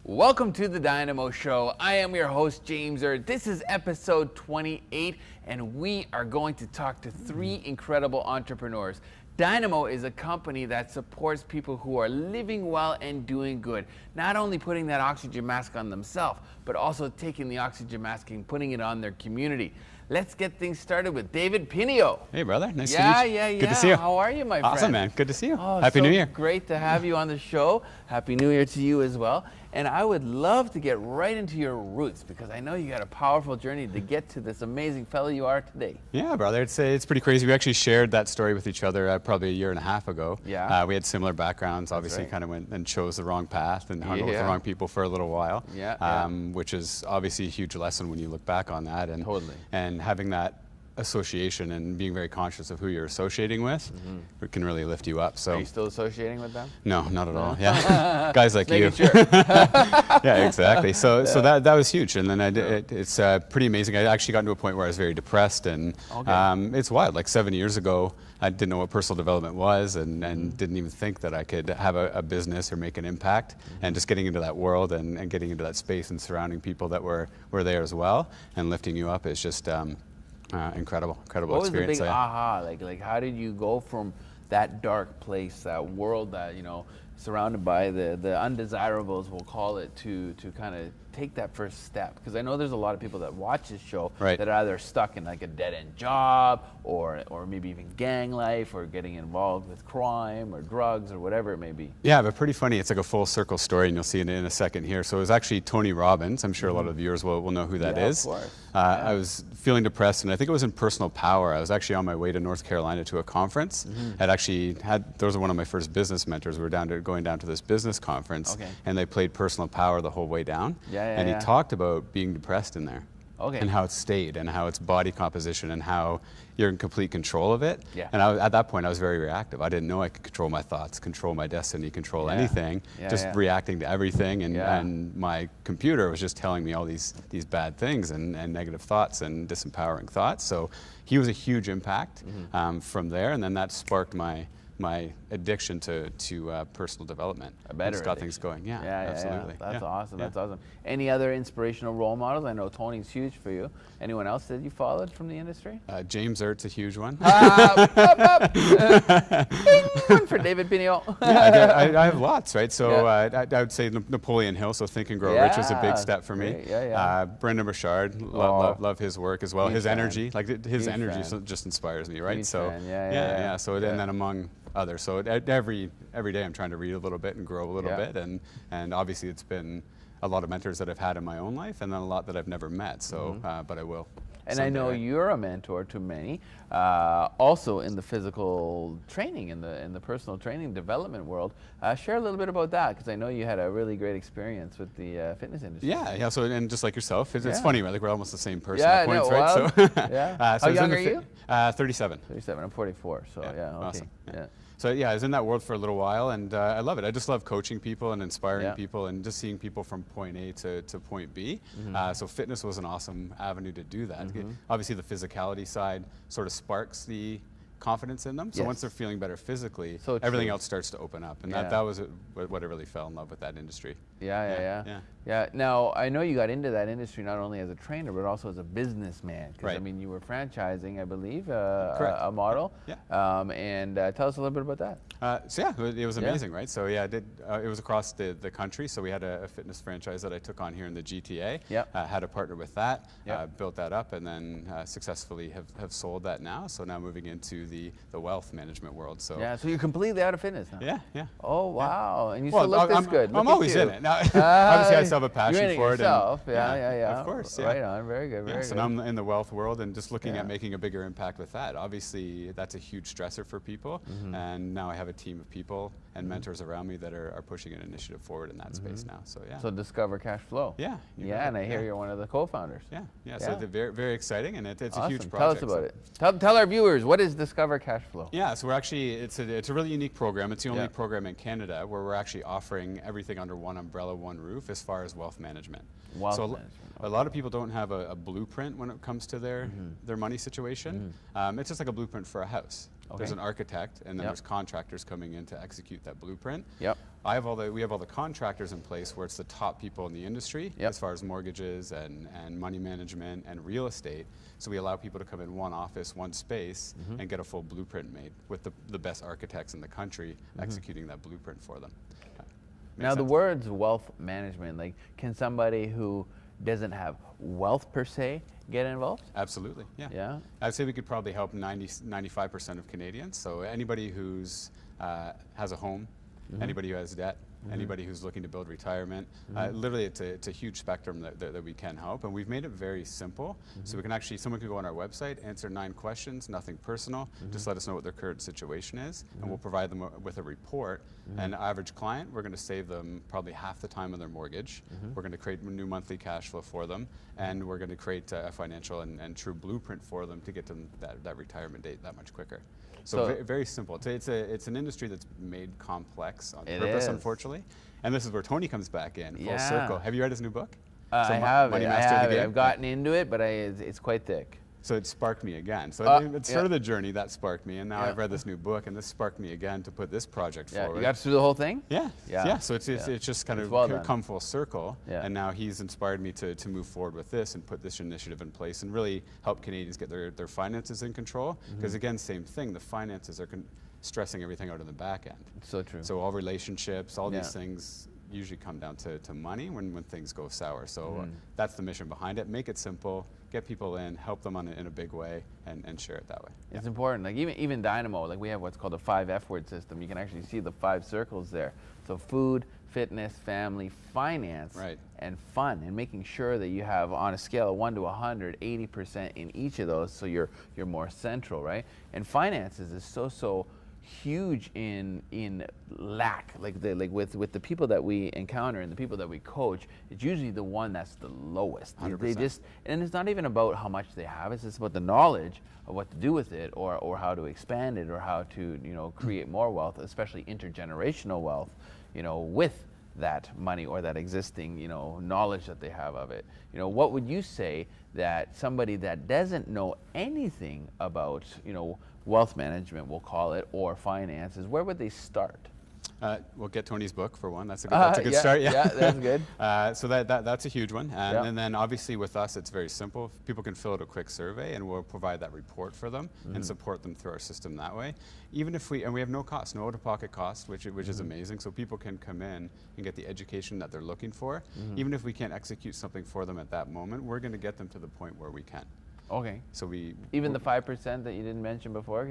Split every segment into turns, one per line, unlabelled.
Welcome to the Dynamo Show. I am your host, James Erd. This is episode 28, and we are going to talk to three incredible entrepreneurs. Dynamo is a company that supports people who are living well and doing good. Not only putting that oxygen mask on themselves, but also taking the oxygen mask and putting it on their community. Let's get things started with David Pineo.
Hey, brother. Nice to meet you.
Yeah.
Good to see you.
How are you, my friend?
Awesome, man. Good to see you.
Oh,
Happy New Year.
Great to have you on the show. Happy New Year to you as well. And I would love to get right into your roots because I know you got a powerful journey to get to this amazing fellow you are today.
Yeah, brother. It's pretty crazy. We actually shared that story with each other probably a year and a half ago.
Yeah.
We had similar backgrounds. Obviously, kind of went and chose the wrong path and hung out with the wrong people for a little while. Which is obviously a huge lesson when you look back on that. And,
totally.
And having that association and being very conscious of who you're associating with, it can really lift you up. So,
are you still associating with them?
No, not at all. Yeah, guys like you.
Sure.
Yeah, exactly. So that was huge, and then it's pretty amazing. I actually got to a point where I was very depressed, and it's wild. Like 7 years ago, I didn't know what personal development was, and didn't even think that I could have a business or make an impact. And just getting into that world and getting into that space and surrounding people that were there as well and lifting you up is just incredible experience.
What was the big aha? Like how did you go from that dark place, that world that, you know, surrounded by the undesirables, we'll call it, to kind of take that first step? Because I know there's a lot of people that watch this show that are either stuck in like a dead-end job or maybe even gang life or getting involved with crime or drugs or whatever it may be.
Yeah, but pretty funny. It's like a full circle story, and you'll see it in a second here. So it was actually Tony Robbins. I'm sure a lot of viewers will know who that is.
Of course.
I was feeling depressed, and I think it was in Personal Power. I was actually on my way to North Carolina to a conference. Those are one of my first business mentors. We were going down to this business conference, and they played Personal Power the whole way down. And he talked about being depressed in there. And how it stayed, and how it's body composition, and how you're in complete control of it. And at that point, I was very reactive. I didn't know I could control my thoughts, control my destiny, control anything. Just reacting to everything, and my computer was just telling me all these bad things and negative thoughts and disempowering thoughts. So he was a huge impact from there, and then that sparked my addiction to personal development.
A better
just got things going. Yeah, absolutely.
That's awesome. That's awesome. Any other inspirational role models? I know Tony's huge for you. Anyone else that you followed from the industry?
James Ert's a huge one.
One for David Pineo.
I have lots, right? So I would say Napoleon Hill. So Think and Grow Rich was a big step for me. Brendan Burchard, love his work as well. His energy, his energy just inspires me, right? So So and then among others. So every day I'm trying to read a little bit and grow a little bit, and obviously it's been a lot of mentors that I've had in my own life, and then a lot that I've never met. So, but I will.
And I know you're a mentor to many, also in the physical training, in the personal training development world. Share a little bit about that, because I know you had a really great experience with the fitness industry.
Yeah. So, and just like yourself, it's funny, right? Like we're almost the same person at points, right?
So,
so
how young are you?
37.
37. I'm 44. So
Awesome. So I was in that world for a little while, and I love it. I just love coaching people and inspiring people, and just seeing people from point A to point B. So fitness was an awesome avenue to do that. Obviously, the physicality side sort of sparks the confidence in them. So once they're feeling better physically, everything else starts to open up, and that was what I really fell in love with that industry.
Yeah. Now, I know you got into that industry not only as a trainer, but also as a businessman. Because, I mean, you were franchising, I believe, a model. And tell us a little bit about that.
It was amazing, right? So, I did. It was across the country. So we had a fitness franchise that I took on here in the GTA. Had a partner with that. Built that up, and then successfully have sold that now. So now moving into the wealth management world. So
so you're completely out of fitness now.
Yeah.
Oh, wow. And you still look this good.
I'm always in it. Now, obviously, I still have a passion for it.
Yourself.
Of course.
Right on. Very good. Very good.
So now I'm in the wealth world and just looking at making a bigger impact with that. Obviously, that's a huge stressor for people. And now I have a team of people and mentors around me that are pushing an initiative forward in that space now. So
So Discover CashFlow. And I hear you're one of the co-founders.
So they're very, very exciting, and it's a huge project.
Tell us about it. Tell our viewers, what is Discover CashFlow?
So we're actually, it's a really unique program. It's the only program in Canada where we're actually offering everything under one umbrella, one roof, as far as wealth management. A lot of people don't have a blueprint when it comes to their money situation. It's just like a blueprint for a house. There's an architect, and then there's contractors coming in to execute that blueprint. we have all the contractors in place where it's the top people in the industry as far as mortgages and money management and real estate. So we allow people to come in one office, one space, and get a full blueprint made with the best architects in the country executing that blueprint for them.
Now the words wealth management, like, can somebody who doesn't have wealth per se get involved?
Absolutely, yeah.
Yeah?
I'd say we could probably help 95% of Canadians. So anybody who's has a home, anybody who has debt, anybody who's looking to build retirement. Literally, it's a huge spectrum that we can help, and we've made it very simple. So we can actually, someone can go on our website, answer 9 questions, nothing personal, just let us know what their current situation is, and we'll provide them with a report. And average client, we're going to save them probably half the time on their mortgage. We're going to create a new monthly cash flow for them, and we're going to create a financial and true blueprint for them to get to that retirement date that much quicker. So very simple. It's an industry that's made complex on purpose, unfortunately. And this is where Tony comes back in, full circle. Have you read his new book?
I have it. I've gotten into it, but it's quite thick.
So it sparked me again. So it started the journey, that sparked me, and now I've read this new book, and this sparked me again to put this project forward.
You got to do the whole thing?
Yeah. So it's just kind of come full circle, and now he's inspired me to move forward with this and put this initiative in place and really help Canadians get their finances in control. Because again, same thing, the finances are stressing everything out in the back end.
So true.
So all relationships, all these things usually come down to money when things go sour. So that's the mission behind it. Make it simple, get people in, help them in a big way, and share it that way.
It's important. Like even Dynamo, like we have what's called a 5 F word system. You can actually see the 5 circles there. So food, fitness, family, finance, and fun, and making sure that you have, on a scale of 1 to 100, 80% in each of those, so you're more central, right? And finances is so huge in lack, like with the people that we encounter and the people that we coach, it's usually the one that's the lowest.
100%.
They just, and it's not even about how much they have, it's just about the knowledge of what to do with it, or how to expand it, or how to create more wealth, especially intergenerational wealth, with that money or that existing knowledge that they have of it. What would you say that somebody that doesn't know anything about wealth management, we'll call it, or finances, where would they start?
We'll get Tony's book for one. That's a good start.
Yeah, that's good.
So that's a huge one. And then obviously with us, it's very simple. People can fill out a quick survey, and we'll provide that report for them and support them through our system that way. Even if we have no cost, no out-of-pocket cost, which is amazing. So people can come in and get the education that they're looking for. Even if we can't execute something for them at that moment, we're going to get them to the point where we can.
Okay.
So
even the 5% that you didn't mention before?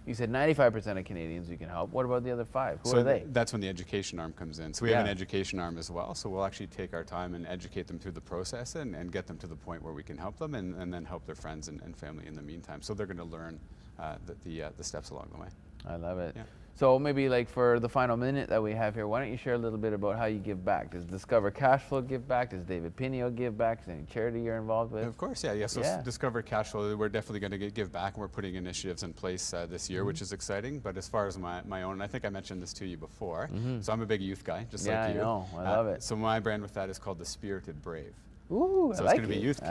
You said 95% of Canadians you can help. What about the other 5? Who are they?
That's when the education arm comes in. So we have an education arm as well. So we'll actually take our time and educate them through the process and get them to the point where we can help them, and then help their friends and family in the meantime. So they're going to learn the steps along the way.
I love it.
Yeah.
So maybe like for the final minute that we have here, why don't you share a little bit about how you give back? Does Discover CashFlow give back? Does David Pineo give back? Is there any charity you're involved with?
Of course, yeah. So Discover CashFlow, we're definitely going to give back, and we're putting initiatives in place this year, which is exciting. But as far as my own, I think I mentioned this to you before, so I'm a big youth guy, just like you.
Yeah, I know. I love it.
So my brand with that is called the Spirited Brave.
Ooh,
so
I like
it's going to be youth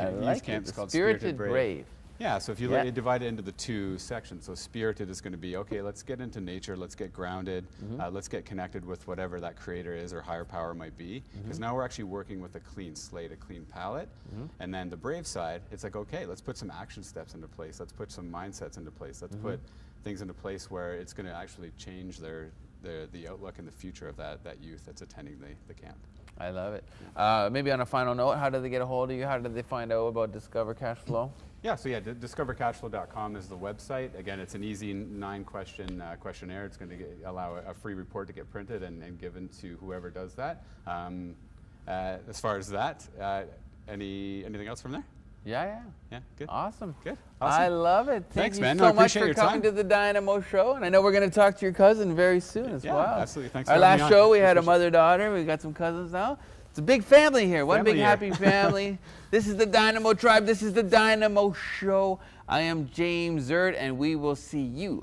camps called
Spirited Brave.
Yeah, so if you divide it into the 2 sections, so spirited is going to be, okay, let's get into nature, let's get grounded, let's get connected with whatever that creator is or higher power might be, because now we're actually working with a clean slate, a clean palette. And then the brave side, it's like, okay, let's put some action steps into place, let's put some mindsets into place, let's put things into place where it's going to actually change the outlook and the future of that youth that's attending the camp.
I love it. Maybe on a final note, how do they get a hold of you? How do they find out about Discover CashFlow?
Yeah, so discovercashflow.com is the website. Again, it's an easy 9-question questionnaire. It's going to allow a free report to get printed and given to whoever does that. As far as that, anything else from there?
Yeah,
good.
Awesome.
Good.
I love it.
Thanks,
man.
Thank
you
so
much for
your
coming to the Dynamo show. And I know we're going to talk to your cousin very soon as well.
Absolutely. Thanks
for
having me on.
Our last show, we had a mother-daughter. We got some cousins now. It's a big family here. One big happy family. This is the Dynamo Tribe. This is the Dynamo Show. I am James Zerd, and we will see you.